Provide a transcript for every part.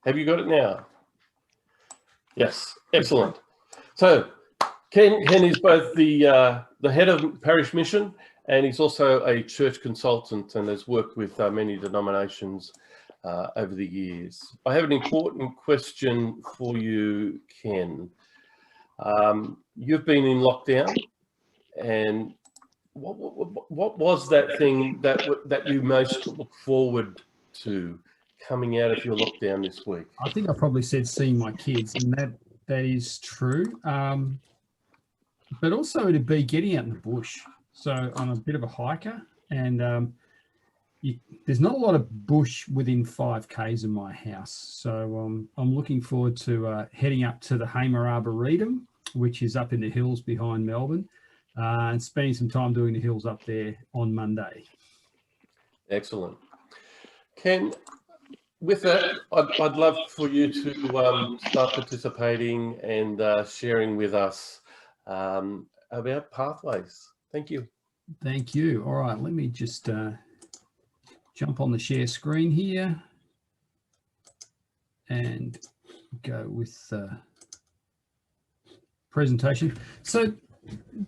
Have you got it now? Yes, excellent. So Ken is both the head of parish mission, and he's also a church consultant and has worked with many denominations over the years. I have an important question for you, Ken. You've been in lockdown, and what was that thing that you most look forward to coming out of your lockdown this week? I think I probably said seeing my kids, and that is true. But also it'd be getting out in the bush. So I'm a bit of a hiker, and there's not a lot of bush within 5 k's of my house. So I'm looking forward to heading up to the Hamer Arboretum, which is up in the hills behind Melbourne, and spending some time doing the hills up there on Monday. Excellent. Ken, with that, I'd love for you to start participating and sharing with us about Pathways. Thank you. Thank you. All right, let me just jump on the share screen here and go with presentation. So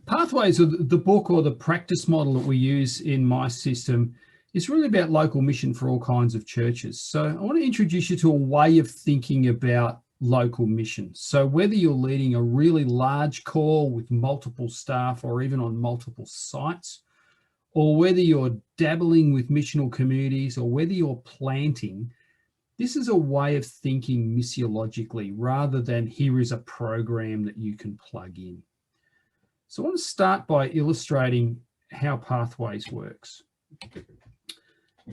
Pathways, or the book or the practice model that we use in my system, is really about local mission for all kinds of churches. So I want to introduce you to a way of thinking about local mission. So whether you're leading a really large call with multiple staff or even on multiple sites, or whether you're dabbling with missional communities, or whether you're planting, this is a way of thinking missiologically rather than here is a program that you can plug in. So I want to start by illustrating how Pathways works.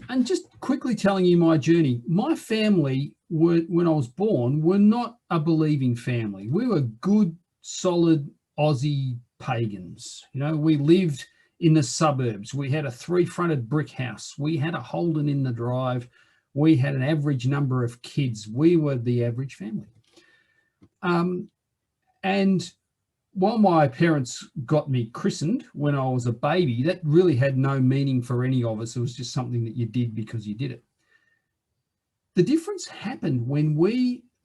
And just quickly telling you my journey. My family, when I was born, were not a believing family. We were good, solid Aussie pagans. You know, we lived in the suburbs. We had a 3-fronted brick house. We had a Holden in the drive. We had an average number of kids. We were the average family. And while my parents got me christened when I was a baby, that really had no meaning for any of us. It was just something that you did because you did it. The difference happened when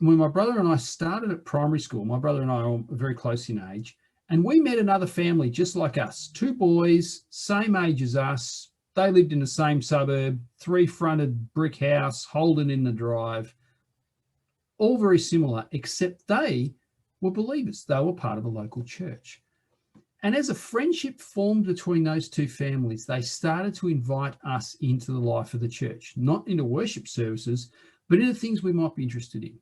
my brother and I started at primary school. My brother and I are very close in age, and we met another family just like us, 2 boys, same age as us. They lived in the same suburb, 3-fronted brick house, Holden in the drive, all very similar, except they were believers. They were part of a local church. And as a friendship formed between those 2 families, they started to invite us into the life of the church, not into worship services, but into things we might be interested in.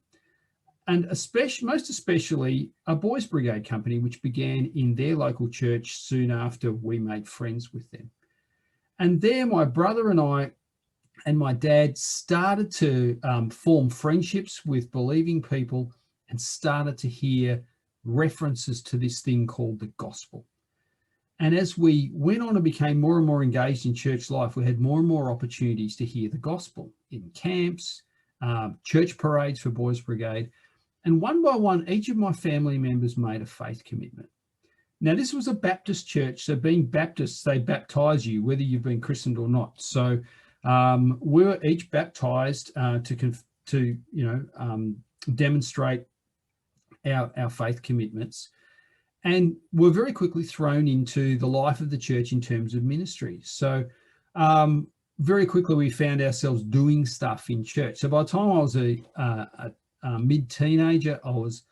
And most especially a boys' brigade company, which began in their local church soon after we made friends with them. And there, my brother and I and my dad started to form friendships with believing people, and started to hear references to this thing called the gospel. And as we went on and became more and more engaged in church life, we had more and more opportunities to hear the gospel in camps, church parades for Boys Brigade. And one by one, each of my family members made a faith commitment. Now, this was a Baptist church, so being Baptists, they baptize you, whether you've been christened or not. So we were each baptized to demonstrate our faith commitments, and were very quickly thrown into the life of the church in terms of ministry. So very quickly we found ourselves doing stuff in church. So by the time I was a mid-teenager, I was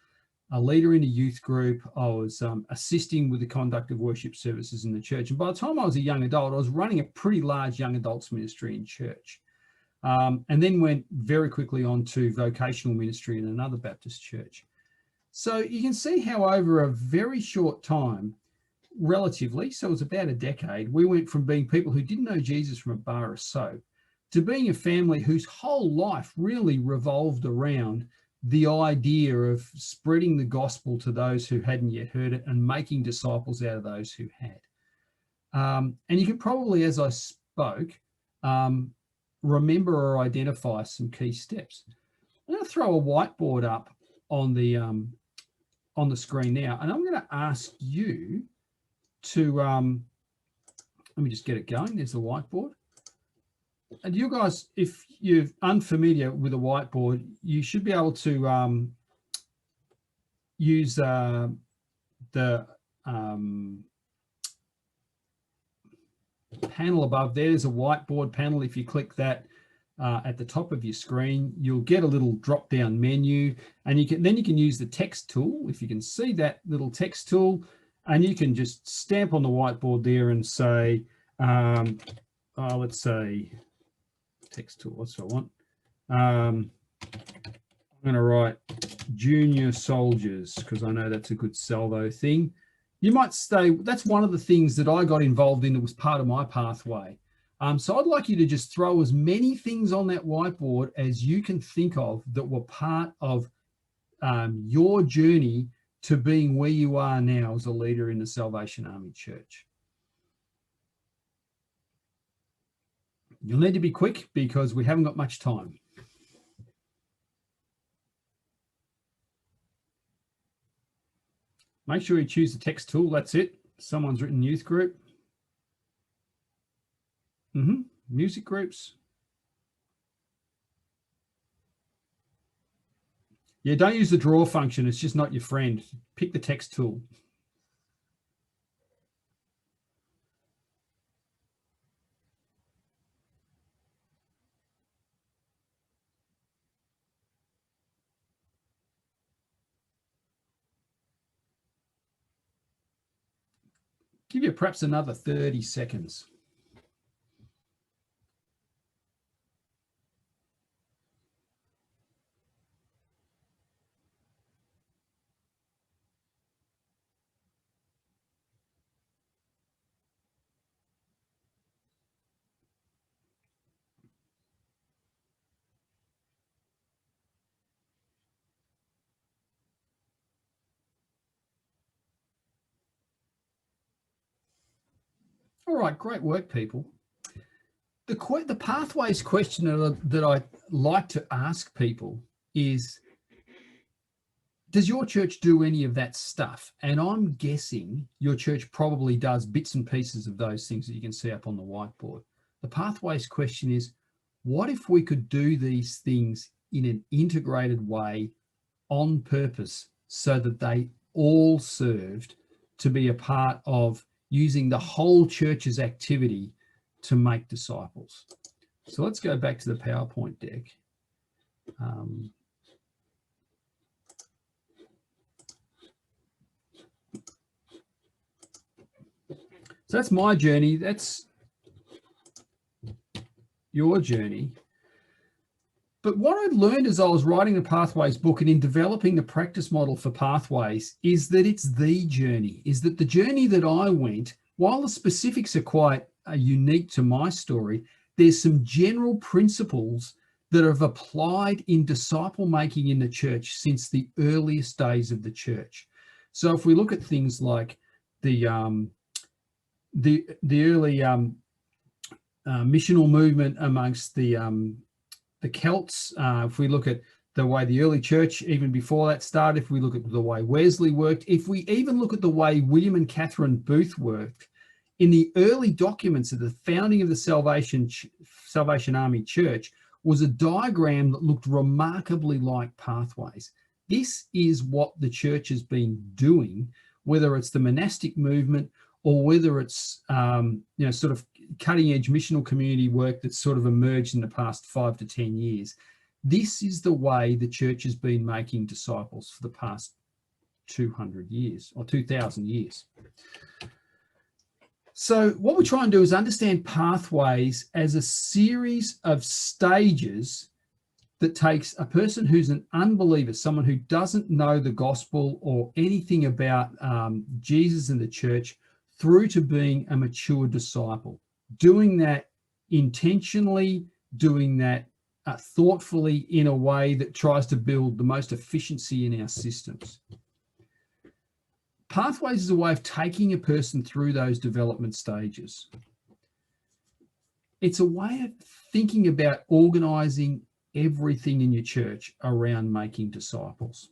a leader in a youth group. I was assisting with the conduct of worship services in the church. And by the time I was a young adult, I was running a pretty large young adults ministry in church. And then went very quickly on to vocational ministry in another Baptist church. So you can see how over a very short time, relatively, so it was about a decade, we went from being people who didn't know Jesus from a bar of soap to being a family whose whole life really revolved around the idea of spreading the gospel to those who hadn't yet heard it and making disciples out of those who had. And you can probably, as I spoke, remember or identify some key steps. I'm going to throw a whiteboard up on the screen now, and I'm going to ask you to let me just get it going. There's the whiteboard. and you guys, if you're unfamiliar with a whiteboard, you should be able to use the panel above. There's a whiteboard panel. If you click that at the top of your screen, you'll get a little drop-down menu, and you can use the text tool. If you can see that little text tool, and you can just stamp on the whiteboard there and say, let's say text tool. What's what I want? I'm going to write junior soldiers because I know that's a good salvo thing. You might say that's one of the things that I got involved in that was part of my pathway. So I'd like you to just throw as many things on that whiteboard as you can think of that were part of your journey to being where you are now as a leader in the Salvation Army Church. You'll need to be quick because we haven't got much time. Make sure you choose the text tool. That's it. Someone's written youth group. Music groups. Yeah, don't use the draw function. It's just not your friend. Pick the text tool. Give you perhaps another 30 seconds. All right, great work, people. The pathways question that I like to ask people is, does your church do any of that stuff? And I'm guessing your church probably does bits and pieces of those things that you can see up on the whiteboard. The pathways question is, what if we could do these things in an integrated way on purpose so that they all served to be a part of using the whole church's activity to make disciples? So let's go back to the PowerPoint deck. So that's my journey. That's your journey. But what I learned as I was writing the Pathways book and in developing the practice model for Pathways is that it's the journey, is that the journey that I went, while the specifics are quite unique to my story, there's some general principles that have applied in disciple making in the church since the earliest days of the church. So if we look at things like the early missional movement amongst the Celts, if we look at the way the early church, even before that started, if we look at the way Wesley worked, if we even look at the way William and Catherine Booth worked, in the early documents of the founding of the Salvation Army Church was a diagram that looked remarkably like Pathways. This is what the church has been doing, whether it's the monastic movement or whether it's sort of cutting edge missional community work that's sort of emerged in the past 5 to 10 years. This is the way the church has been making disciples for the past 200 years or 2,000 years. So what we try and do is understand Pathways as a series of stages that takes a person who's an unbeliever, someone who doesn't know the gospel or anything about Jesus and the church, through to being a mature disciple, doing that intentionally, doing that thoughtfully in a way that tries to build the most efficiency in our systems. Pathways is a way of taking a person through those development stages. It's a way of thinking about organizing everything in your church around making disciples.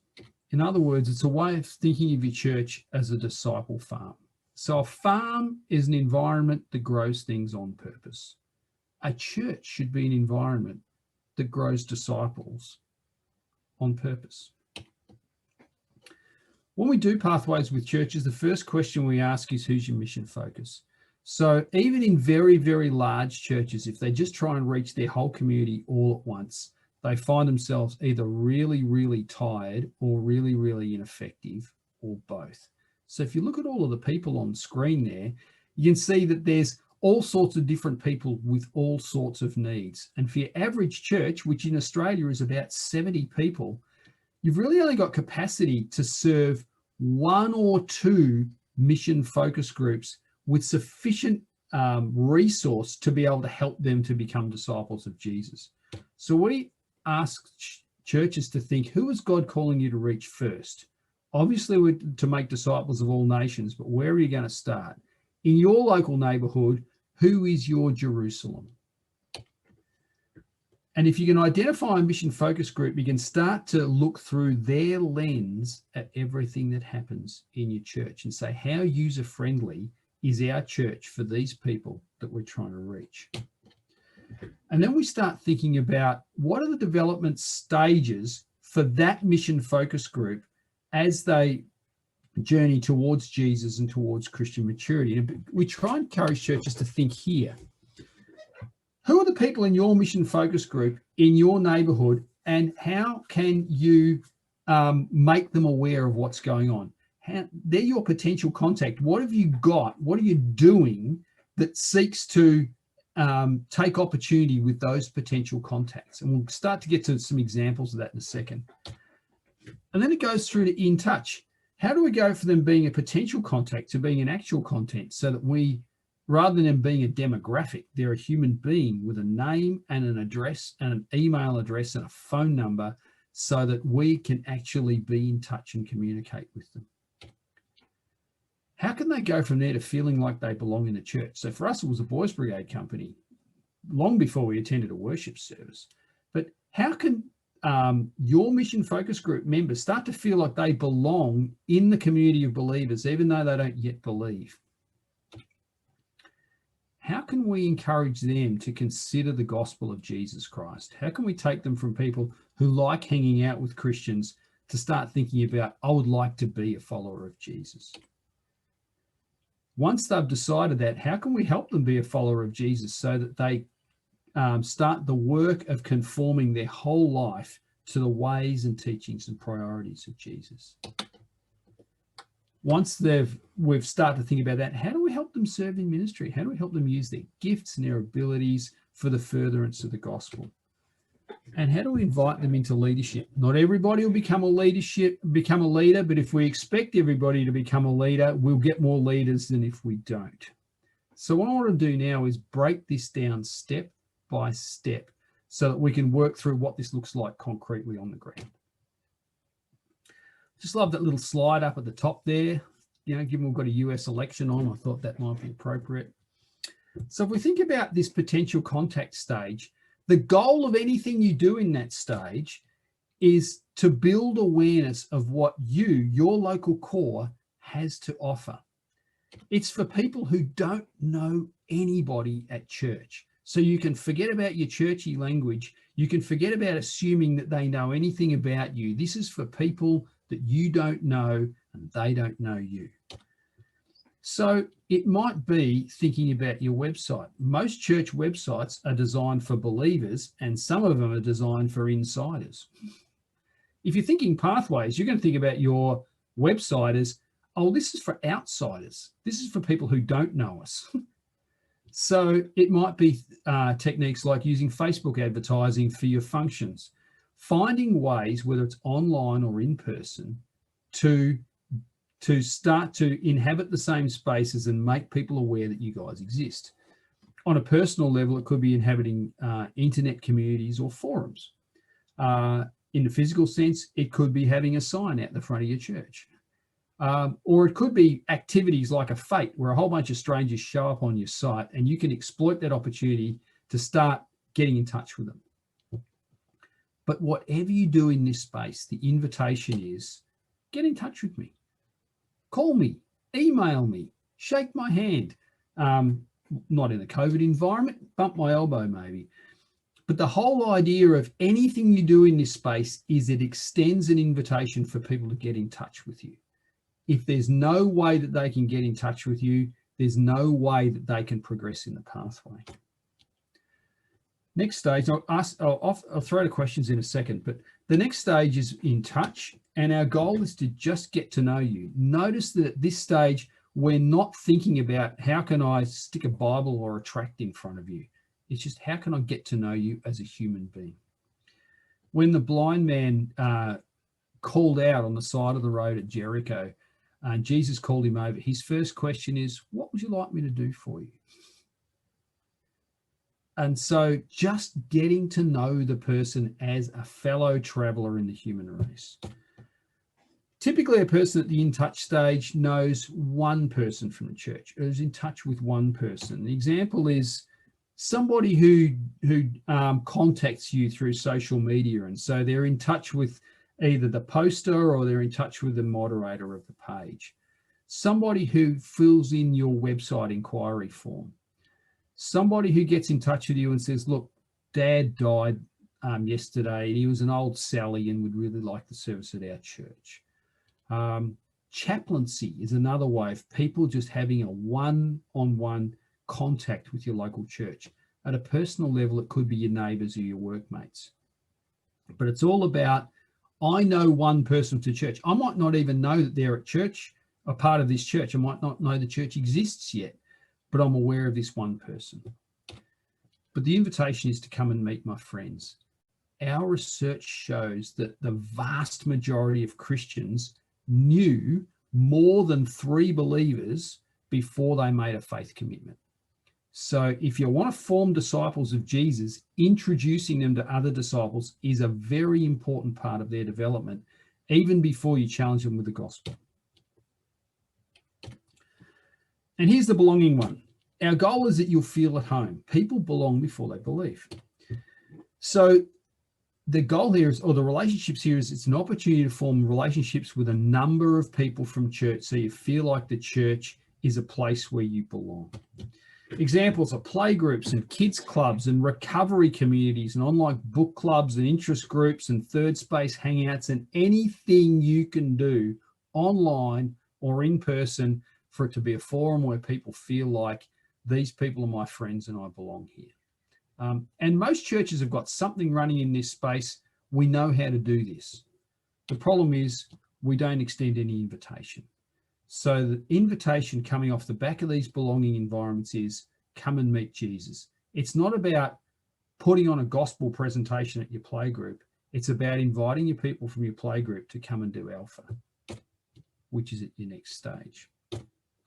In other words, it's a way of thinking of your church as a disciple farm. So a farm is an environment that grows things on purpose. A church should be an environment that grows disciples on purpose. When we do pathways with churches, the first question we ask is, who's your mission focus? So even in very, very large churches, if they just try and reach their whole community all at once, they find themselves either really, really tired or really, really ineffective, or both. So if you look at all of the people on screen there, you can see that there's all sorts of different people with all sorts of needs. And for your average church, which in Australia is about 70 people, you've really only got capacity to serve 1 or 2 mission focus groups with sufficient resource to be able to help them to become disciples of Jesus. So we ask churches to think, who is God calling you to reach first? Obviously, to make disciples of all nations, but where are you going to start? In your local neighborhood, who is your Jerusalem? And if you can identify a mission focus group, you can start to look through their lens at everything that happens in your church and say, how user-friendly is our church for these people that we're trying to reach? And then we start thinking about, what are the development stages for that mission focus group as they journey towards Jesus and towards Christian maturity? And we try and encourage churches to think here. Who are the people in your mission focus group in your neighborhood, and how can you make them aware of what's going on? They're your potential contact. What have you got? What are you doing that seeks to take opportunity with those potential contacts? And we'll start to get to some examples of that in a second. And then it goes through to in touch. How do we go from them being a potential contact to being an actual content, so that we, rather than them being a demographic, they're a human being with a name and an address and an email address and a phone number, so that we can actually be in touch and communicate with them? How can they go from there to feeling like they belong in the church? So for us, it was a Boys Brigade company long before we attended a worship service. But how can your mission focus group members start to feel like they belong in the community of believers, even though they don't yet believe? How can we encourage them to consider the gospel of Jesus Christ? How can we take them from people who like hanging out with Christians to start thinking about, I would like to be a follower of Jesus? Once they've decided that, how can we help them be a follower of Jesus so that they start the work of conforming their whole life to the ways and teachings and priorities of Jesus? Once we've started to think about that, how do we help them serve in ministry? How do we help them use their gifts and their abilities for the furtherance of the gospel? And how do we invite them into leadership? Not everybody will become a leader, but if we expect everybody to become a leader, we'll get more leaders than if we don't. So what I want to do now is break this down step by step so that we can work through what this looks like concretely on the ground. Just love that little slide up at the top there. You know, given we've got a US election on, I thought that might be appropriate. So if we think about this potential contact stage, the goal of anything you do in that stage is to build awareness of what your local core, has to offer. It's for people who don't know anybody at church. So you can forget about your churchy language. You can forget about assuming that they know anything about you. This is for people that you don't know and they don't know you. So it might be thinking about your website. Most church websites are designed for believers, and some of them are designed for insiders. If you're thinking pathways, you're going to think about your website as, oh, this is for outsiders. This is for people who don't know us. So it might be techniques like using Facebook advertising for your functions, finding ways, whether it's online or in person, to start to inhabit the same spaces and make people aware that you guys exist. On a personal level, it could be inhabiting internet communities or forums. In the physical sense, it could be having a sign out the front of your church. Or it could be activities like a fete, where a whole bunch of strangers show up on your site and you can exploit that opportunity to start getting in touch with them. But whatever you do in this space, the invitation is, get in touch with me. Call me, email me, shake my hand. not in a COVID environment, bump my elbow maybe. But the whole idea of anything you do in this space is it extends an invitation for people to get in touch with you. If there's no way that they can get in touch with you, there's no way that they can progress in the pathway. Next stage, I'll throw the questions in a second, but the next stage is in touch, and our goal is to just get to know you. Notice that at this stage, we're not thinking about how can I stick a Bible or a tract in front of you. It's just how can I get to know you as a human being. When the blind man called out on the side of the road at Jericho, Jesus called him over. His first question is, what would you like me to do for you? And so just getting to know the person as a fellow traveler in the human race. Typically, a person at the in touch stage knows one person from the church, or is in touch with one person. The example is somebody who contacts you through social media, and so they're in touch with either the poster or they're in touch with the moderator of the page. Somebody who fills in your website inquiry form. Somebody who gets in touch with you and says, look, Dad died yesterday and he was an old Sally and would really like the service at our church. Chaplaincy is another way of people just having a one-on-one contact with your local church. At a personal level, it could be your neighbours or your workmates. But it's all about, I know one person to church. I might not even know that they're at church, a part of this church. I might not know the church exists yet, but I'm aware of this one person. But the invitation is to come and meet my friends. Our research shows that the vast majority of Christians knew more than 3 believers before they made a faith commitment. So if you want to form disciples of Jesus, introducing them to other disciples is a very important part of their development, even before you challenge them with the gospel. And here's the belonging one. Our goal is that you'll feel at home. People belong before they believe. So the goal here is, or the relationships here is, it's an opportunity to form relationships with a number of people from church so you feel like the church is a place where you belong. Examples are playgroups and kids clubs and recovery communities and online book clubs and interest groups and third space hangouts and anything you can do online or in person for it to be a forum where people feel like these people are my friends and I belong here. And most churches have got something running in this space. We know how to do this. The problem is we don't extend any invitation. So the invitation coming off the back of these belonging environments is come and meet Jesus. It's not about putting on a gospel presentation at your playgroup. It's about inviting your people from your playgroup to come and do Alpha, which is at your next stage.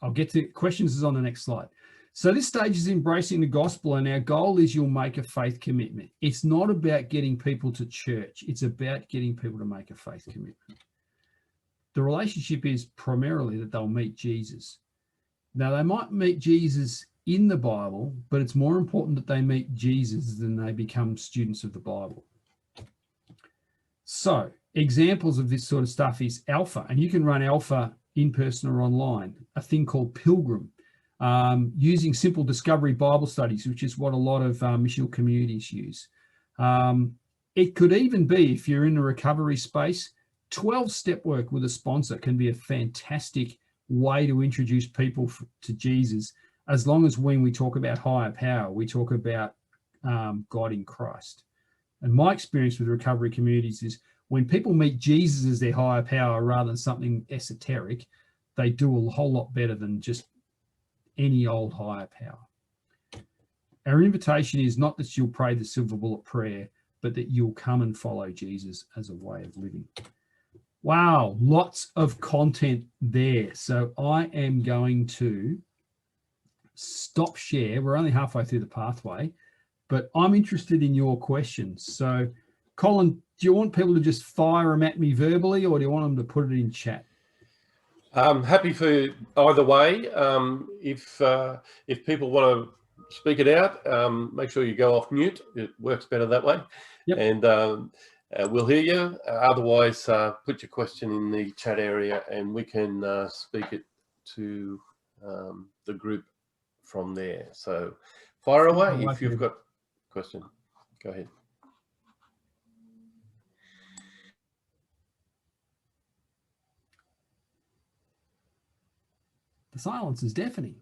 I'll get to questions is on the next slide. So this stage is embracing the gospel, and our goal is you'll make a faith commitment. It's not about getting people to church. It's about getting people to make a faith commitment. The relationship is primarily that they'll meet Jesus. Now, they might meet Jesus in the Bible, but it's more important that they meet Jesus than they become students of the Bible. So examples of this sort of stuff is Alpha, and you can run Alpha in person or online. A thing called Pilgrim, using simple discovery Bible studies, which is what a lot of missional communities use. It could even be, if you're in the recovery space, 12-step work with a sponsor can be a fantastic way to introduce people to Jesus, as long as when we talk about higher power, we talk about God in Christ. And my experience with recovery communities is when people meet Jesus as their higher power rather than something esoteric, they do a whole lot better than just any old higher power. Our invitation is not that you'll pray the silver bullet prayer, but that you'll come and follow Jesus as a way of living. Wow, lots of content there. So I am going to stop share. We're only halfway through the pathway, but I'm interested in your questions. So Colin, do you want people to just fire them at me verbally, or do you want them to put it in chat? I'm happy for either way. If people want to speak it out, make sure you go off mute. It works better that way. Yep. And we'll hear you. Otherwise, put your question in the chat area and we can speak it to the group from there. So fire away if you've Peter. got a question. Go ahead. The silence is deafening.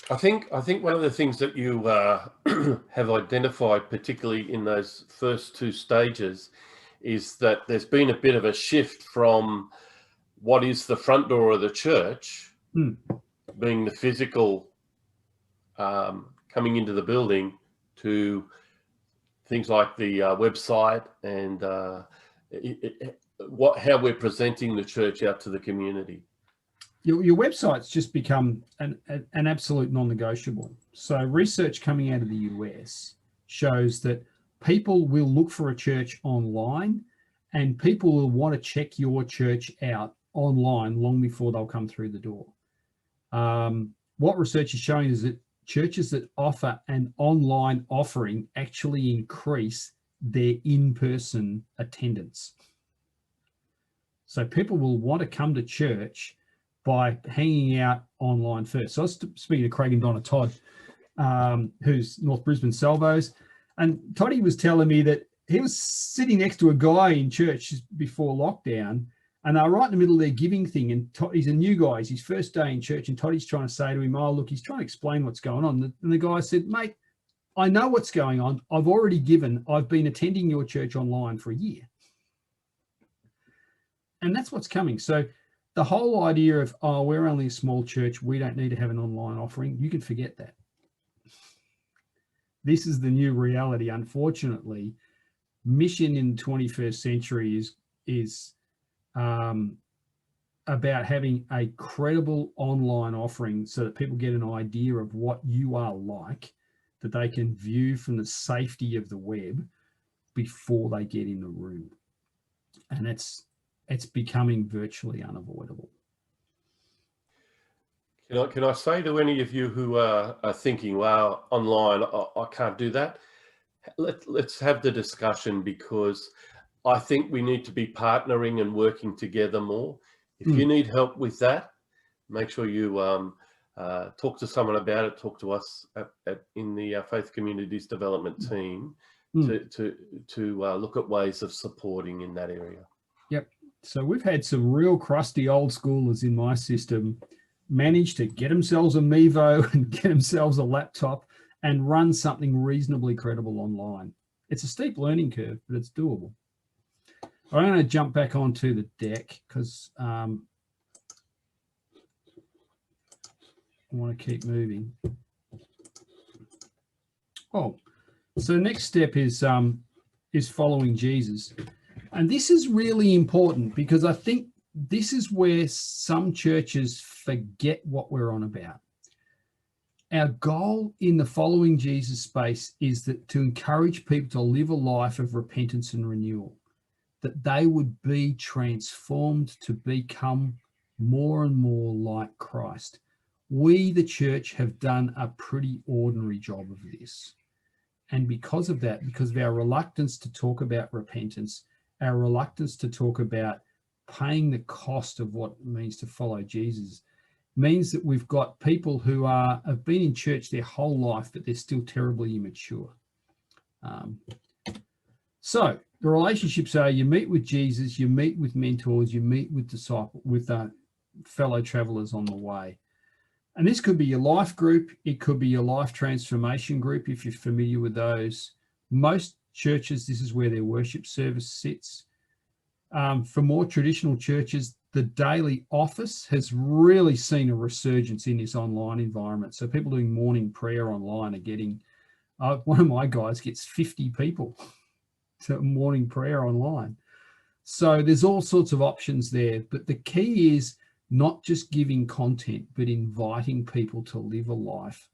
I think one of the things that you have identified, particularly in those first two stages, is that there's been a bit of a shift from what is the front door of the church, being the physical coming into the building, to things like the website and how we're presenting the church out to the community. Your website's just become an absolute non-negotiable. So research coming out of the US shows that people will look for a church online, and people will want to check your church out online long before they'll come through the door. What research is showing is that churches that offer an online offering actually increase their in-person attendance. So people will want to come to church by hanging out online first. So I was speaking to Craig and Donna Todd, who's North Brisbane Salvos, and Toddy was telling me that he was sitting next to a guy in church before lockdown, and they were right in the middle of their giving thing, and he's a new guy, it's his first day in church, and Toddy's trying to say to him, oh, look, he's trying to explain what's going on. And the guy said, mate, I know what's going on. I've already given. I've been attending your church online for a year. And that's what's coming. So the whole idea of, oh, we're only a small church, we don't need to have an online offering, you can forget that. This is the new reality. Unfortunately, mission in the 21st century is about having a credible online offering so that people get an idea of what you are like, that they can view from the safety of the web before they get in the room. And it's becoming virtually unavoidable. Can I say to any of you who are thinking, wow, online, I can't do that? Let's have the discussion, because I think we need to be partnering and working together more. If you need help with that, make sure you talk to someone about it, talk to us in the Faith Communities Development team to look at ways of supporting in that area. Yep. So we've had some real crusty old schoolers in my system manage to get themselves a Mevo and get themselves a laptop and run something reasonably credible online. It's a steep learning curve, but it's doable. I'm going to jump back onto the deck because I want to keep moving. Oh, so the next step is following Jesus. And this is really important, because I think this is where some churches forget what we're on about. Our goal in the following Jesus space is that to encourage people to live a life of repentance and renewal, that they would be transformed to become more and more like Christ. We, the church, have done a pretty ordinary job of this. And because of that, because of our reluctance to talk about repentance, our reluctance to talk about paying the cost of what it means to follow Jesus, means that we've got people who have been in church their whole life, but they're still terribly immature. So the relationships are: you meet with Jesus, you meet with mentors, you meet with fellow travelers on the way. And this could be your life group. It could be your life transformation group, if you're familiar with those. Most churches, this is where their worship service sits. For more traditional churches, the daily office has really seen a resurgence in this online environment. So people doing morning prayer online are getting, one of my guys gets 50 people to morning prayer online. So there's all sorts of options there. But the key is not just giving content, but inviting people to live a life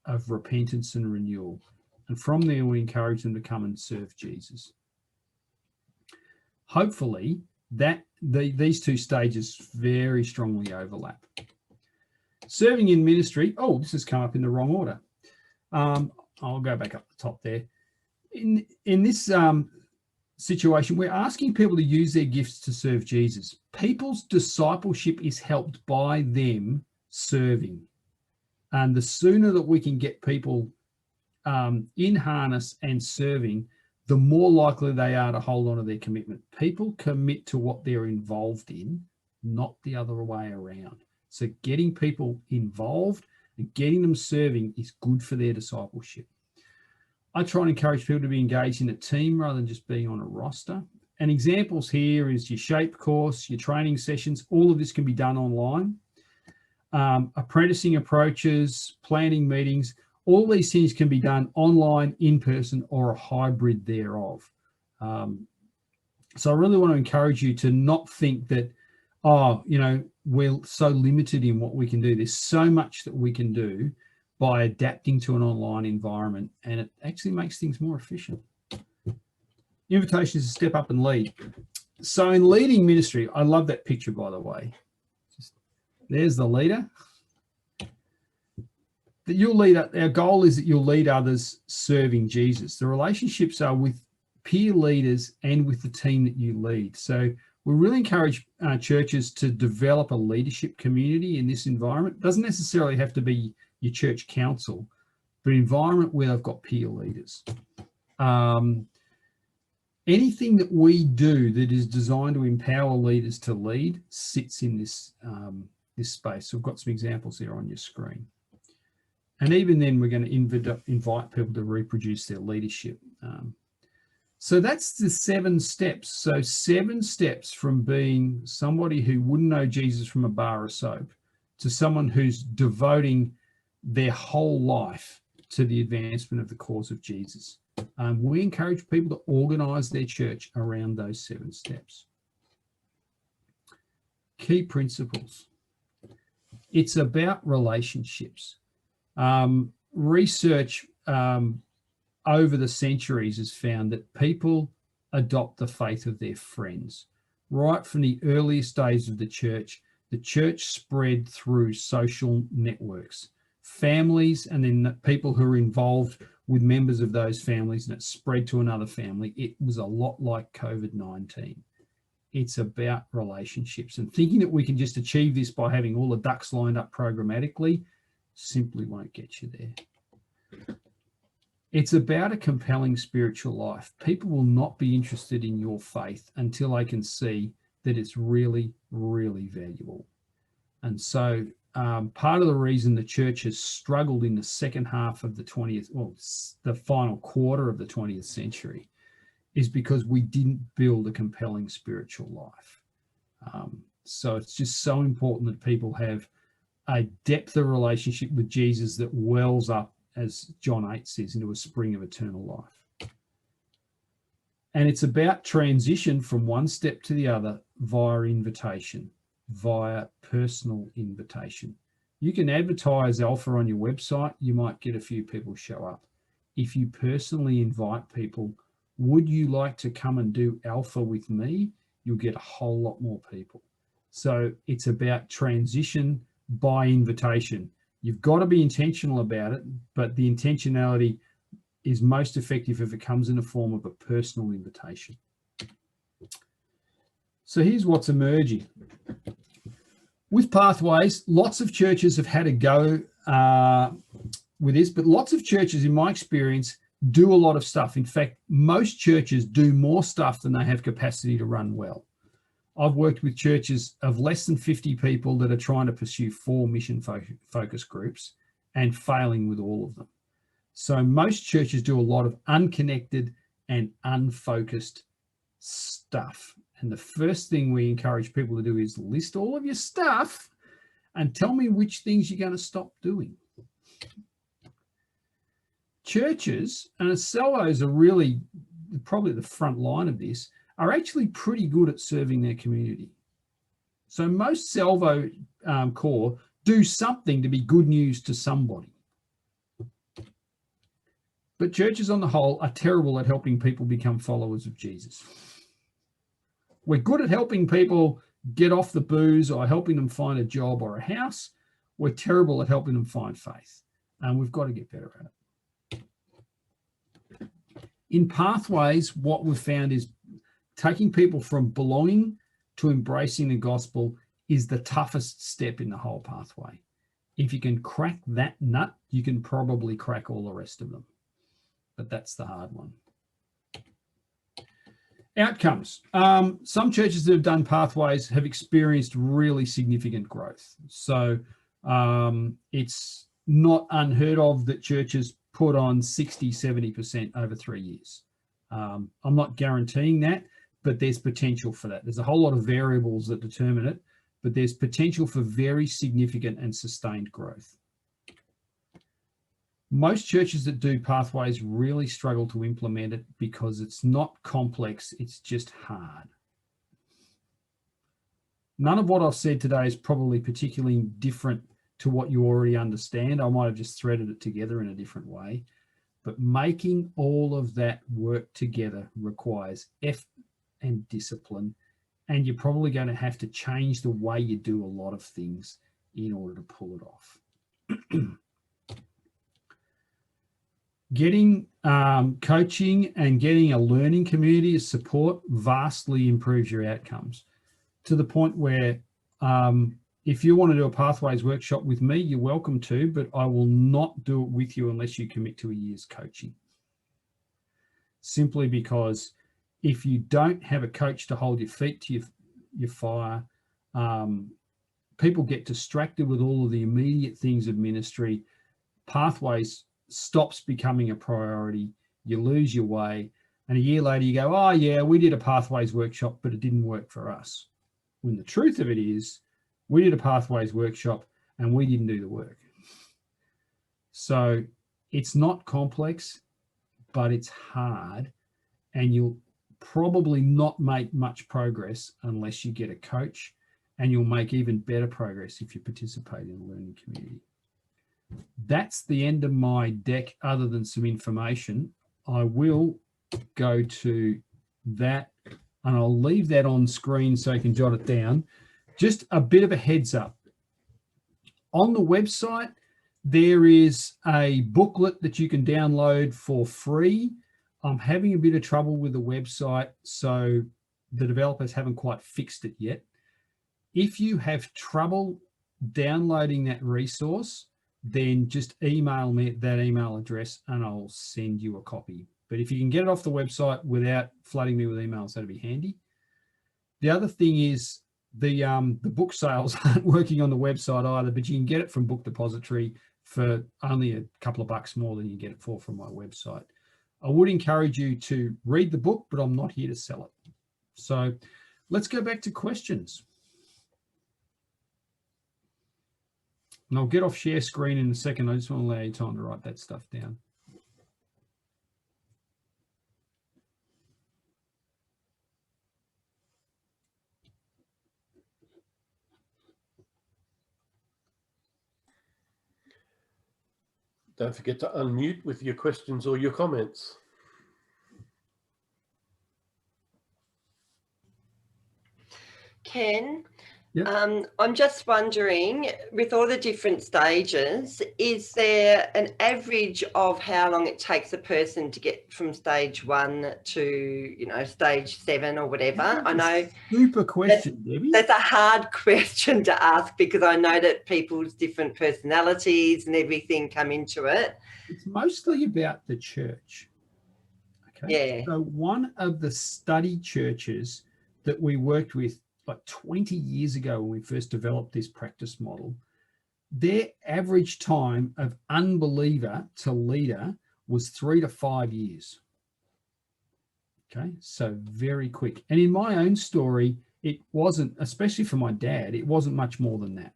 of repentance and renewal. And from there, we encourage them to come and serve Jesus. Hopefully, these two stages very strongly overlap. Serving in ministry. Oh, this has come up in the wrong order. I'll go back up the top there. In this situation, we're asking people to use their gifts to serve Jesus. People's discipleship is helped by them serving. And the sooner that we can get people in harness and serving, the more likely they are to hold on to their commitment. People commit to what they're involved in, not the other way around. So getting people involved and getting them serving is good for their discipleship. I try and encourage people to be engaged in a team rather than just being on a roster. And examples here is your SHAPE course, your training sessions. All of this can be done online. Apprenticing approaches, planning meetings, all these things can be done online, in person, or a hybrid thereof. So I really want to encourage you to not think that, oh, you know, we're so limited in what we can do. There's so much that we can do by adapting to an online environment, and it actually makes things more efficient. Invitation is to step up and lead. So in leading ministry, I love that picture, by the way. There's the leader. That you'll lead, our goal is that you'll lead others serving Jesus. The relationships are with peer leaders and with the team that you lead. So we really encourage churches to develop a leadership community in this environment. It doesn't necessarily have to be your church council, but an environment where they've got peer leaders. Anything that we do that is designed to empower leaders to lead sits in this, this space. So we've got some examples there on your screen. And even then, we're going to invite people to reproduce their leadership. So that's the 7 steps. So 7 steps from being somebody who wouldn't know Jesus from a bar of soap to someone who's devoting their whole life to the advancement of the cause of Jesus. We encourage people to organise their church around those 7 steps. Key principles. It's about relationships. Research over the centuries has found that people adopt the faith of their friends. Right from the earliest days of the church spread through social networks, families, and then the people who are involved with members of those families, and it spread to another family. It was a lot like COVID-19. It's about relationships, and thinking that we can just achieve this by having all the ducks lined up programmatically simply won't get you there. It's about a compelling spiritual life. People will not be interested in your faith until they can see that it's really, really valuable. And so part of the reason the church has struggled in the second half of the 20th, well, the final quarter of the 20th century, is because we didn't build a compelling spiritual life. So it's just so important that people have a depth of relationship with Jesus that wells up, as John 8 says, into a spring of eternal life. And it's about transition from one step to the other via invitation, via personal invitation. You can advertise Alpha on your website. You might get a few people show up. If you personally invite people, would you like to come and do Alpha with me? You'll get a whole lot more people. So it's about transition by invitation. You've got to be intentional about it, but the intentionality is most effective if it comes in the form of a personal invitation. So here's what's emerging. With Pathways, lots of churches have had a go with this, but lots of churches, in my experience, do a lot of stuff. In fact, most churches do more stuff than they have capacity to run well. I've worked with churches of less than 50 people that are trying to pursue 4 mission focus groups and failing with all of them. So most churches do a lot of unconnected and unfocused stuff. And the first thing we encourage people to do is list all of your stuff and tell me which things you're going to stop doing. Churches, and Salvos are really probably the front line of this, are actually pretty good at serving their community. So most Salvo core do something to be good news to somebody. But churches on the whole are terrible at helping people become followers of Jesus. We're good at helping people get off the booze or helping them find a job or a house. We're terrible at helping them find faith. And we've got to get better at it. In Pathways, what we've found is taking people from belonging to embracing the gospel is the toughest step in the whole pathway. If you can crack that nut, you can probably crack all the rest of them. But that's the hard one. Outcomes. Some churches that have done pathways have experienced really significant growth. So it's not unheard of that churches put on 60, 70% over 3 years. I'm not guaranteeing that, but there's potential for that. There's a whole lot of variables that determine it, but there's potential for very significant and sustained growth. Most churches that do pathways really struggle to implement it because it's not complex, it's just hard. None of what I've said today is probably particularly different to what you already understand. I might have just threaded it together in a different way, but making all of that work together requires effort and discipline, and you're probably going to have to change the way you do a lot of things in order to pull it off. Getting coaching and getting a learning community of support vastly improves your outcomes, to the point where if you want to do a pathways workshop with me, you're welcome to, but I will not do it with you unless you commit to a year's coaching. Simply because if you don't have a coach to hold your feet to your fire, people get distracted with all of the immediate things of ministry. Pathways stops becoming a priority. You lose your way. And a year later you go, oh yeah, we did a pathways workshop, but it didn't work for us. When the truth of it is, we did a pathways workshop and we didn't do the work. So it's not complex, but it's hard, and you'll probably not make much progress unless you get a coach, and you'll make even better progress if you participate in a learning community. That's the end of my deck, other than some information. I will go to that, and I'll leave that on screen so you can jot it down. Just a bit of a heads up. On the website, there is a booklet that you can download for free. I'm having a bit of trouble with the website, so the developers haven't quite fixed it yet. If you have trouble downloading that resource, then just email me at that email address and I'll send you a copy. But if you can get it off the website without flooding me with emails, that'd be handy. The other thing is the book sales aren't working on the website either, but you can get it from Book Depository for only a couple of bucks more than you get it for from my website. I would encourage you to read the book, but I'm not here to sell it. So let's go back to questions. And I'll get off share screen in a second. I just want to allow you time to write that stuff down. Don't forget to unmute with your questions or your comments. Ken, Yep. I'm just wondering, with all the different stages, is there an average of how long it takes a person to get from stage 1 to, you know, stage 7 or whatever? I know Super question, Debbie. that's a hard question to ask, because I know that people's different personalities and everything come into it. It's mostly about the church. Okay. Yeah. So one of the study churches that we worked with like 20 years ago when we first developed this practice model, their average time of unbeliever to leader was 3 to 5 years. Okay, so very quick. And in my own story, it wasn't, especially for my dad, it wasn't much more than that.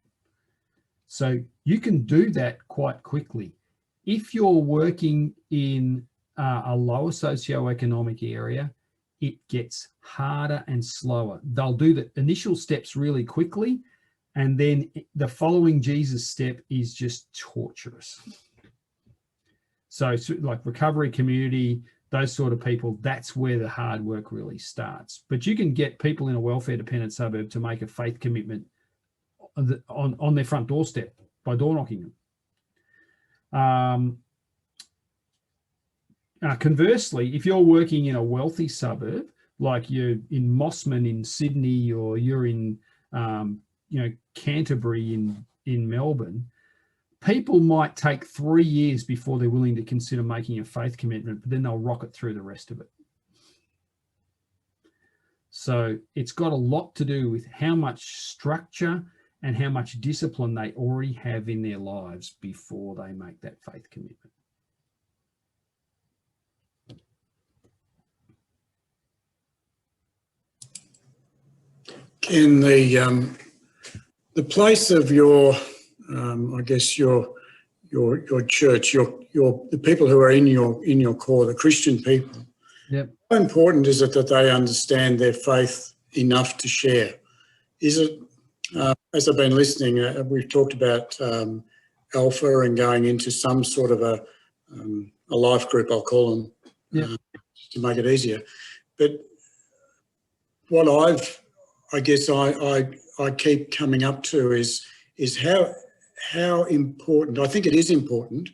So you can do that quite quickly. If you're working in a lower socioeconomic area, it gets harder and slower. They'll do the initial steps really quickly, and then the following Jesus step is just torturous. So like recovery community, those sort of people, that's where the hard work really starts. But you can get people in a welfare dependent suburb to make a faith commitment on their front doorstep by door knocking them. Conversely, if you're working in a wealthy suburb, like you're in Mossman in Sydney, or you're in, Canterbury in Melbourne, people might take 3 years before they're willing to consider making a faith commitment, but then they'll rocket through the rest of it. So it's got a lot to do with how much structure and how much discipline they already have in their lives before they make that faith commitment. In the place of your, I guess your church, the people who are in your core, the Christian people. Yep. How important is it that they understand their faith enough to share? Is it, as I've been listening, we've talked about Alpha and going into some sort of a life group, I'll call them, Yep. to make it easier. But what I guess I keep coming up to is how important, I think it is important,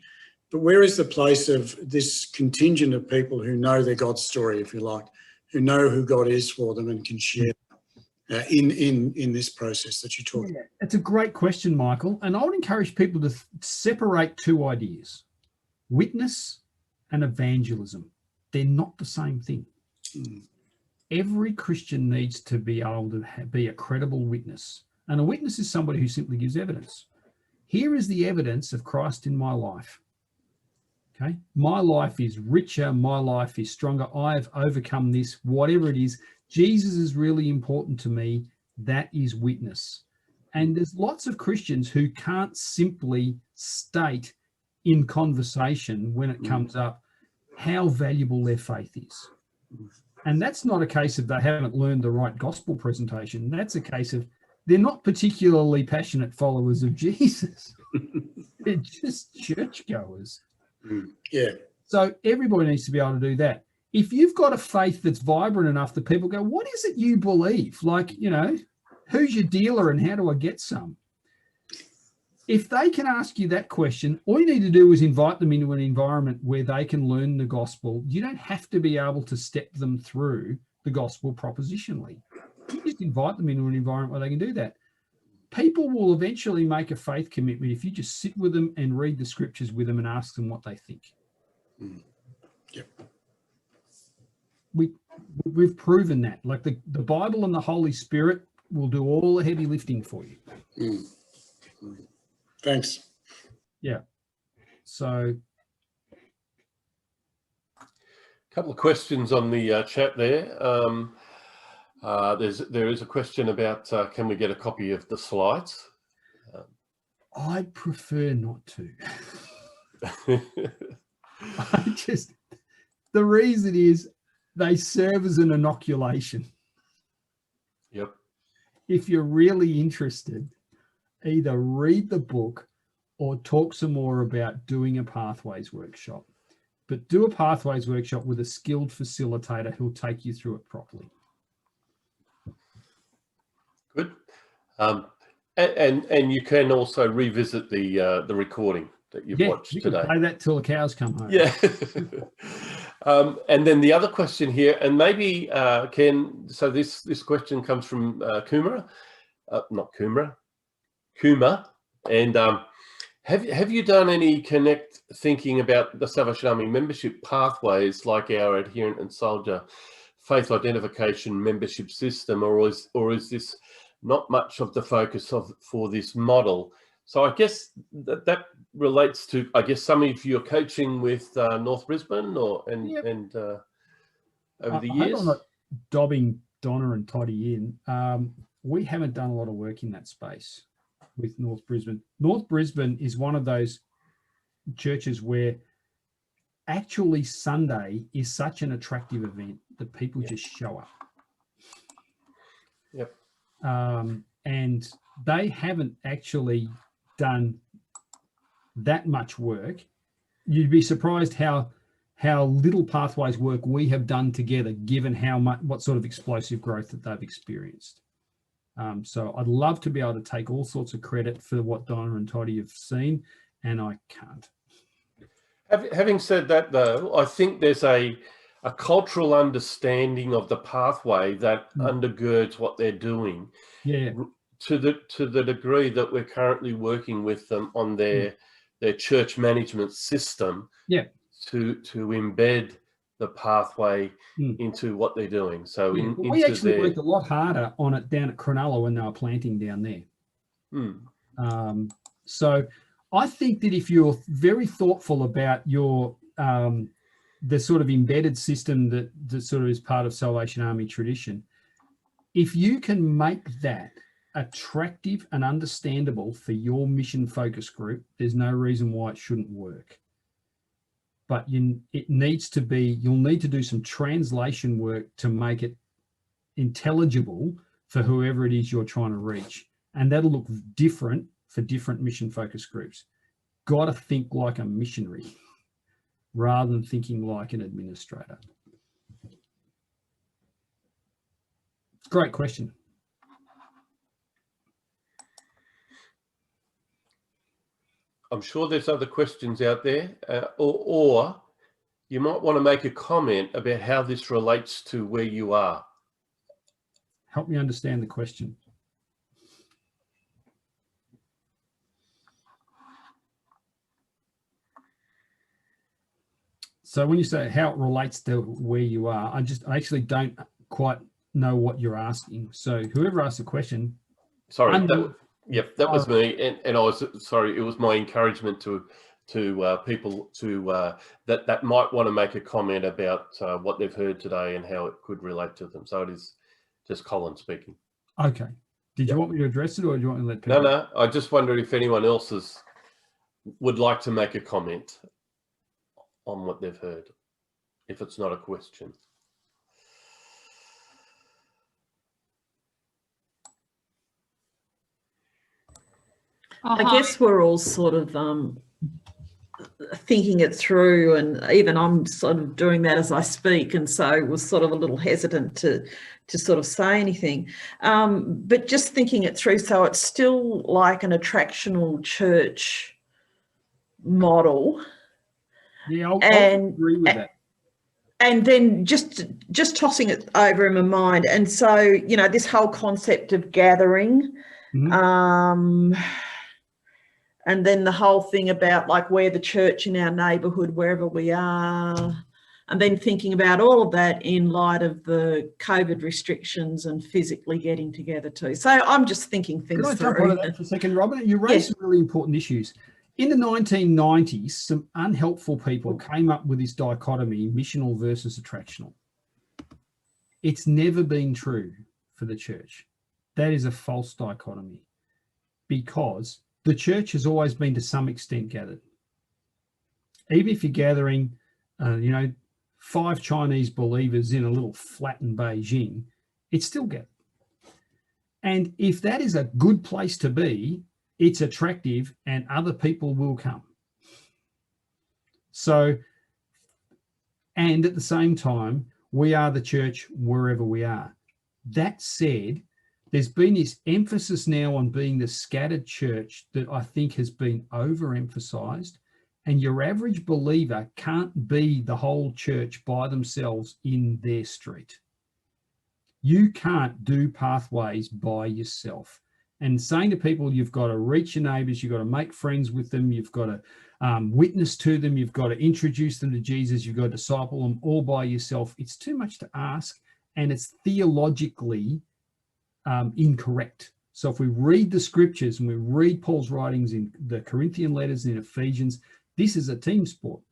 but where is the place of this contingent of people who know their God story, if you like, who know who God is for them and can share in this process that you're talking about? It's a great question, Michael. And I would encourage people to separate two ideas: witness and evangelism. They're not the same thing. Every Christian needs to be able to be a credible witness. And a witness is somebody who simply gives evidence. Here is the evidence of Christ in my life. Okay, my life is richer, my life is stronger, I have overcome this, whatever it is. Jesus is really important to me. That is witness. And there's lots of Christians who can't simply state in conversation when it comes up how valuable their faith is. And that's not a case of they haven't learned the right gospel presentation. That's a case of they're not particularly passionate followers of Jesus. They're just churchgoers. Yeah. So everybody needs to be able to do that. If you've got a faith that's vibrant enough that people go, what is it you believe? Like, who's your dealer and how do I get some? If they can ask you that question, all you need to do is invite them into an environment where they can learn the gospel. You don't have to be able to step them through the gospel propositionally. You just invite them into an environment where they can do that. People will eventually make a faith commitment if you just sit with them and read the scriptures with them and ask them what they think. Yep. We've proven that. Like the Bible and the Holy Spirit will do all the heavy lifting for you. Thanks. Yeah. So, a couple of questions on the chat there. There is a question about can we get a copy of the slides? I prefer not to. The reason is they serve as an inoculation. Yep. If you're really interested, either read the book or talk some more about doing a Pathways workshop. But do a Pathways workshop with a skilled facilitator who'll take you through it properly. Good. And you can also revisit the recording that you've watched you today. Can play that till the cows come home. Yeah. And then the other question here, and maybe Ken, so this question comes from Kumara, Kuma, and have you done any connect thinking about the Salvation Army membership pathways like our adherent and soldier faith identification membership system, or is this not much of the focus for this model? So I guess that relates to, I guess, some of your coaching with North Brisbane and over the years. I'm not dobbing Donna and Toddy in. We haven't done a lot of work in that space with North Brisbane. North Brisbane is one of those churches where actually Sunday is such an attractive event that people just show up. Yep. And they haven't actually done that much work. You'd be surprised how little Pathways work we have done together, given what sort of explosive growth that they've experienced. So I'd love to be able to take all sorts of credit for what Donna and Toddy have seen, and I can't. Having said that, though, I think there's a a cultural understanding of the pathway that Mm. undergirds what they're doing, Yeah. to the degree that we're currently working with them on their church management system. Yeah. To embed the pathway Mm. into what they're doing. So Yeah, but we into actually their worked a lot harder on it down at Cronulla when they were planting down there. So I think that if you're very thoughtful about your the sort of embedded system that sort of is part of Salvation Army tradition, if you can make that attractive and understandable for your mission focus group, there's no reason why it shouldn't work. But it needs to be, you'll need to do some translation work to make it intelligible for whoever it is you're trying to reach. And that'll look different for different mission focus groups. Got to think like a missionary rather than thinking like an administrator. Great question. I'm sure there's other questions out there, or you might want to make a comment about how this relates to where you are. Help me understand the question. So when you say how it relates to where you are, I actually don't quite know what you're asking. So whoever asked the question. Sorry, that was me, and I was sorry. It was my encouragement to people to that might want to make a comment about what they've heard today and how it could relate to them. So it is just Colin speaking. Okay. Did you want me to address it, or do you want me to let people? No. I just wondered if anyone else would like to make a comment on what they've heard, if it's not a question. I guess we're all sort of thinking it through, and even I'm sort of doing that as I speak, and so was sort of a little hesitant to sort of say anything. But just thinking it through, so it's still like an attractional church model. Yeah, I'll agree with that. And then just tossing it over in my mind, and so this whole concept of gathering. Mm-hmm. And then the whole thing about like we're the church in our neighbourhood, wherever we are, and then thinking about all of that in light of the COVID restrictions and physically getting together too. So I'm just thinking things Can I through. jump onto that for a second, Robert? You raised some really important issues. In the 1990s, some unhelpful people came up with this dichotomy, missional versus attractional. It's never been true for the church. That is a false dichotomy, because the church has always been to some extent gathered. Even if you're gathering, 5 Chinese believers in a little flat in Beijing, it's still gathered. And if that is a good place to be, it's attractive and other people will come. So, and at the same time, we are the church wherever we are. That said, there's been this emphasis now on being the scattered church that I think has been overemphasized, and your average believer can't be the whole church by themselves in their street. You can't do pathways by yourself. And saying to people, you've got to reach your neighbors, you've got to make friends with them, you've got to witness to them, you've got to introduce them to Jesus, you've got to disciple them all by yourself. It's too much to ask, and it's theologically incorrect. So if we read the scriptures and we read Paul's writings in the Corinthian letters and Ephesians, this is a team sport.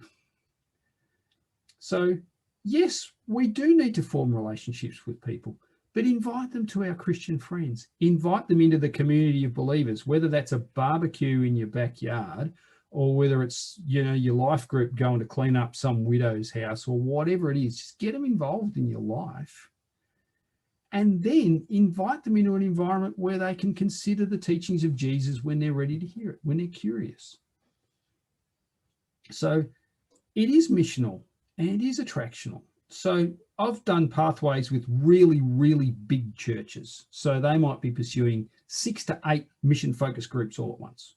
So yes, we do need to form relationships with people, but invite them to our Christian friends. Invite them into the community of believers, whether that's a barbecue in your backyard or whether it's, your life group going to clean up some widow's house or whatever it is. Just get them involved in your life. And then invite them into an environment where they can consider the teachings of Jesus when they're ready to hear it, when they're curious. So it is missional and it is attractional. So I've done pathways with really, really big churches. So they might be pursuing 6 to 8 mission focus groups all at once.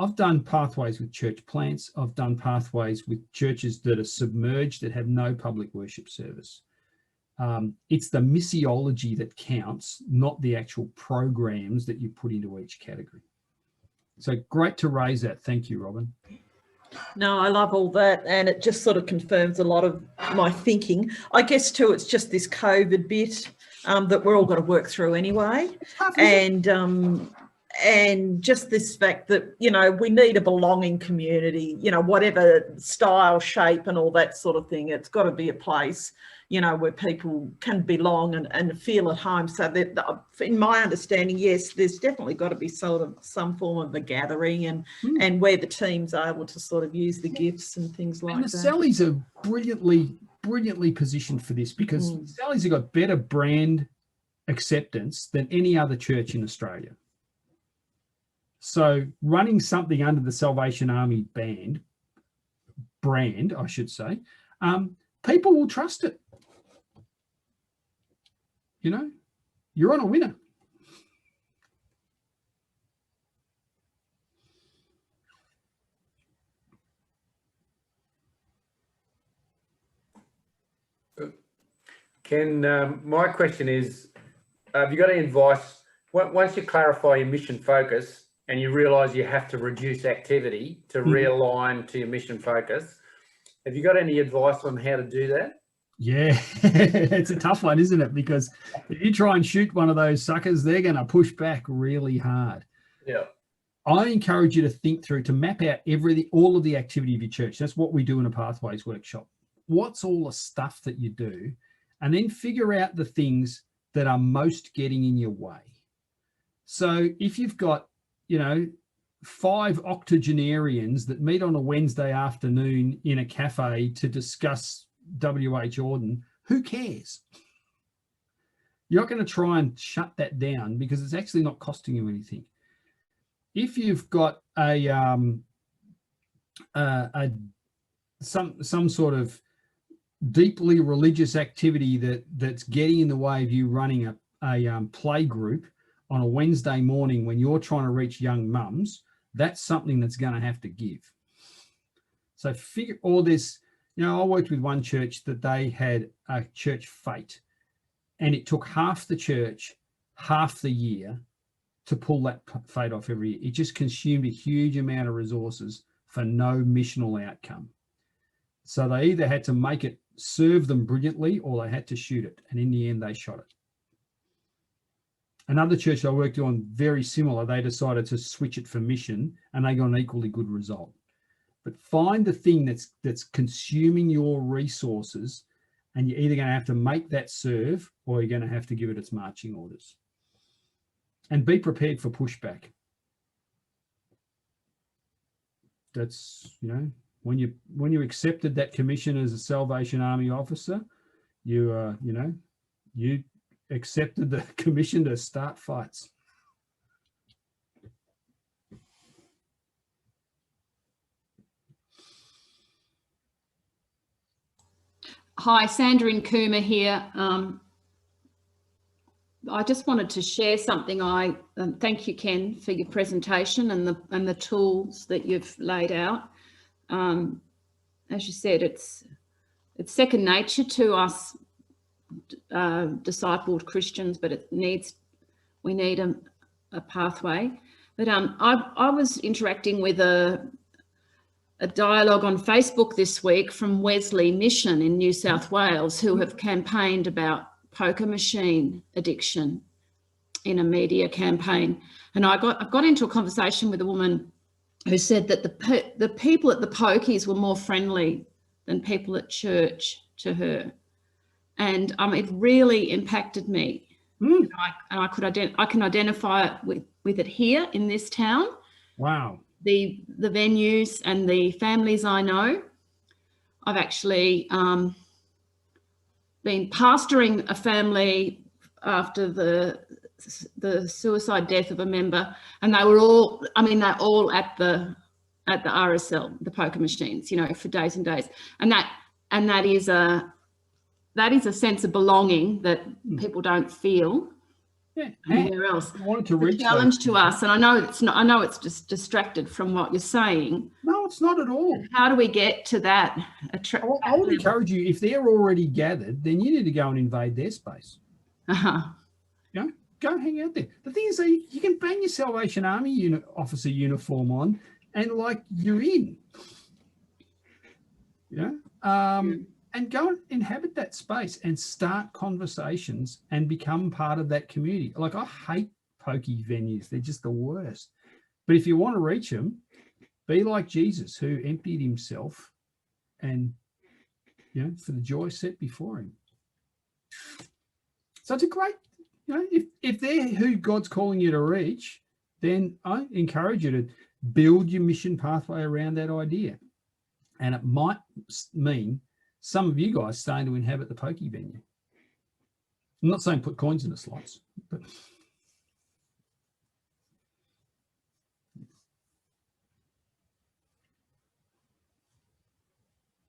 I've done pathways with church plants. I've done pathways with churches that are submerged, that have no public worship service. It's the missiology that counts, not the actual programs that you put into each category. So great to raise that. Thank you, Robin. No, I love all that, and it just sort of confirms a lot of my thinking. I guess too, it's just this COVID bit that we're all got to work through anyway, and just this fact that, you know, we need a belonging community, you know, whatever style, shape, and all that sort of thing. It's got to be a place, you know, where people can belong and feel at home. So that, in my understanding, yes, there's definitely got to be sort of some form of a gathering and where the team's able to sort of use the gifts and things like and that. the Sallies are brilliantly positioned for this, because Sallies have got better brand acceptance than any other church in Australia. So running something under the Salvation Army brand, I should say, people will trust it. You know, you're on a winner. Ken, my question is, have you got any advice, once you clarify your mission focus and you realise you have to reduce activity to realign to your mission focus, have you got any advice on how to do that? Yeah, it's a tough one, isn't it? Because if you try and shoot one of those suckers, they're going to push back really hard. Yeah. I encourage you to think through, to map out all of the activity of your church. That's what we do in a Pathways workshop. What's all the stuff that you do? And then figure out the things that are most getting in your way. So if you've got, you know, 5 octogenarians that meet on a Wednesday afternoon in a cafe to discuss W.H. Auden, who cares? You're not going to try and shut that down because it's actually not costing you anything. If you've got some sort of deeply religious activity that's getting in the way of you running a play group on a Wednesday morning when you're trying to reach young mums, that's something that's going to have to give. So figure all this. You know, I worked with one church that they had a church fete, and it took half the church, half the year to pull that fete off every year. It just consumed a huge amount of resources for no missional outcome. So they either had to make it serve them brilliantly or they had to shoot it. And in the end, they shot it. Another church I worked on, very similar, they decided to switch it for mission and they got an equally good result. But find the thing that's consuming your resources, and you're either going to have to make that serve or you're going to have to give it its marching orders. And be prepared for pushback. That's, you know, when you accepted that commission as a Salvation Army officer, you accepted the commission to start fights. Hi, Sandra Nkuma here. I just wanted to share something. Thank you, Ken, for your presentation and the tools that you've laid out. As you said, it's second nature to us discipled Christians, but we need a pathway. But I was interacting with a dialogue on Facebook this week from Wesley Mission in New South Wales, who have campaigned about poker machine addiction in a media campaign. And I got into a conversation with a woman who said that the people at the pokies were more friendly than people at church to her. And it really impacted me. And I can identify it with it here in this town. Wow. The venues and the families I know. I've actually been pastoring a family after the suicide death of a member, and they were all, they're all at the RSL, the poker machines, you know, for days and days. And that is a sense of belonging that people don't feel. Yeah. anywhere else. I wanted to The reach challenge those to people. us, and I know it's not. I know it's just distracted from what you're saying. No, it's not at all. How do we get to that? I would encourage you, if they're already gathered, then you need to go and invade their space. Uh-huh. You know, go hang out there. The thing is, that you can bang your Salvation Army officer uniform on, and like you're in. Yeah. And go and inhabit that space and start conversations and become part of that community. Like, I hate pokey venues; they're just the worst. But if you want to reach them, be like Jesus, who emptied himself, and for the joy set before him. So it's a great, if they're who God's calling you to reach, then I encourage you to build your mission pathway around that idea. And it might mean some of you guys starting to inhabit the pokey venue. I'm not saying put coins in the slots, but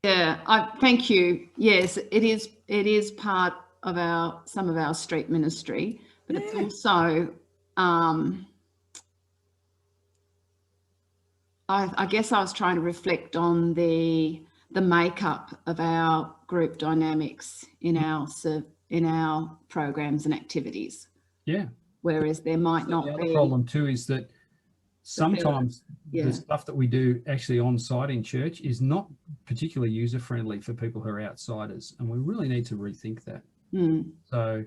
Yeah, I thank you. Yes, it is part of some of our street ministry, but it's also I guess I was trying to reflect on the makeup of our group dynamics in our programs and activities. yeah. Whereas there might not The be. other problem too is that sometimes Yeah. the stuff that we do actually on site in church is not particularly user friendly for people who are outsiders, and we really need to rethink that. Mm, So,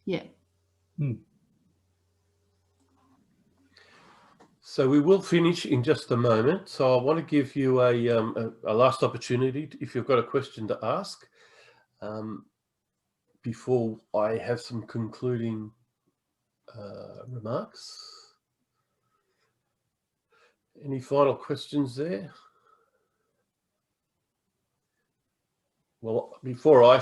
yeah. So we will finish in just a moment. So I want to give you a last opportunity if you've got a question to ask before I have some concluding remarks. Any final questions there? Well, before I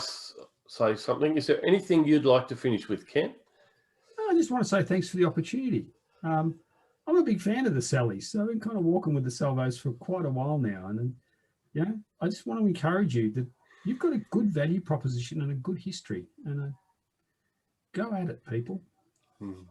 say something, is there anything you'd like to finish with, Ken? I just want to say thanks for the opportunity. I'm a big fan of the Sallies, so I've been kind of walking with the Salvos for quite a while now. And, I just want to encourage you that you've got a good value proposition and a good history. And go at it, people. Hmm.